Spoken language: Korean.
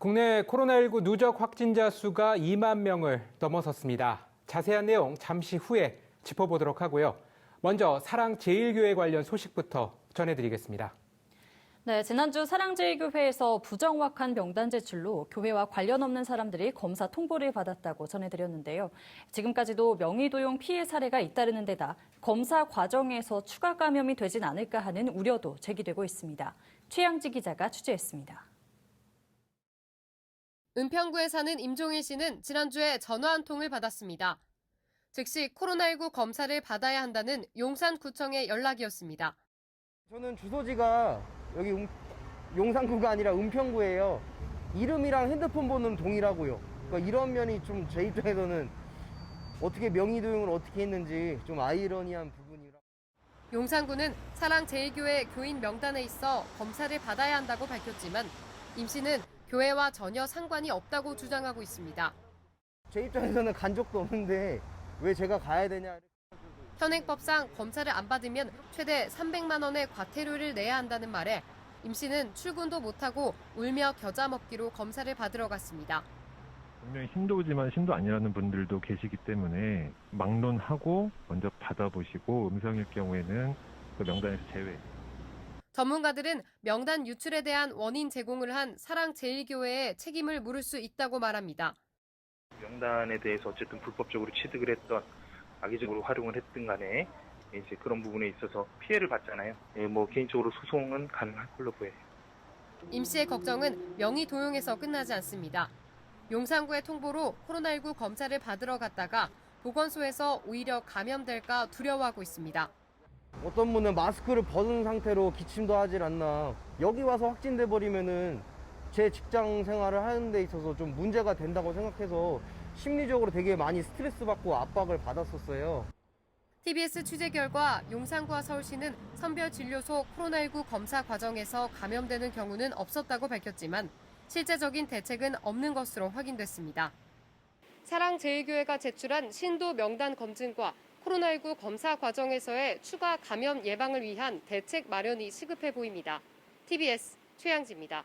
국내 코로나19 누적 확진자 수가 2만 명을 넘어섰습니다. 자세한 내용 잠시 후에 짚어보도록 하고요. 먼저 사랑제일교회 관련 소식부터 전해드리겠습니다. 네, 지난주 사랑제일교회에서 부정확한 명단 제출로 교회와 관련 없는 사람들이 검사 통보를 받았다고 전해드렸는데요. 지금까지도 명의도용 피해 사례가 잇따르는 데다 검사 과정에서 추가 감염이 되진 않을까 하는 우려도 제기되고 있습니다. 최양지 기자가 취재했습니다. 은평구에 사는 임종일 씨는 지난주에 전화 한 통을 받았습니다. 즉시 코로나19 검사를 받아야 한다는 용산구청의 연락이었습니다. 저는 주소지가 여기 용산구가 아니라 은평구예요. 이름이랑 핸드폰 번호는 동일하고요. 그러니까 이런 면이 좀 제 입장에서는 어떻게 명의도용을 어떻게 했는지 좀 아이러니한 부분이라. 용산구는 사랑제일교회 교인 명단에 있어 검사를 받아야 한다고 밝혔지만 임 씨는 교회와 전혀 상관이 없다고 주장하고 있습니다. 제 입장에서는 간 적도 없는데 왜 제가 가야 되냐. 현행법상 검사를 안 받으면 최대 300만 원의 과태료를 내야 한다는 말에 임 씨는 출근도 못하고 울며 겨자 먹기로 검사를 받으러 갔습니다. 분명히 신도지만 신도 아니라는 분들도 계시기 때문에 막론하고 먼저 받아보시고 음성일 경우에는 그 명단에서 제외. 전문가들은 명단 유출에 대한 원인 제공을 한 사랑제일교회에 책임을 물을 수 있다고 말합니다. 명단에 대해서 어쨌든 불법적으로 취득을 했던 악의적으로 활용을 했든 간에 이제 그런 부분에 있어서 피해를 받잖아요. 개인적으로 소송은 가능할 걸로 보여요. 임 씨의 걱정은 명의 도용에서 끝나지 않습니다. 용산구의 통보로 코로나19 검사를 받으러 갔다가 보건소에서 오히려 감염될까 두려워하고 있습니다. 어떤 분은 마스크를 벗은 상태로 기침도 하질 않나. 여기 와서 확진돼 버리면은 제 직장 생활을 하는 데 있어서 좀 문제가 된다고 생각해서 심리적으로 되게 많이 스트레스 받고 압박을 받았었어요. TBS 취재 결과 용산구와 서울시는 선별진료소 코로나19 검사 과정에서 감염되는 경우는 없었다고 밝혔지만 실제적인 대책은 없는 것으로 확인됐습니다. 사랑제일교회가 제출한 신도 명단 검증과 코로나19 검사 과정에서의 추가 감염 예방을 위한 대책 마련이 시급해 보입니다. TBS 최양지입니다.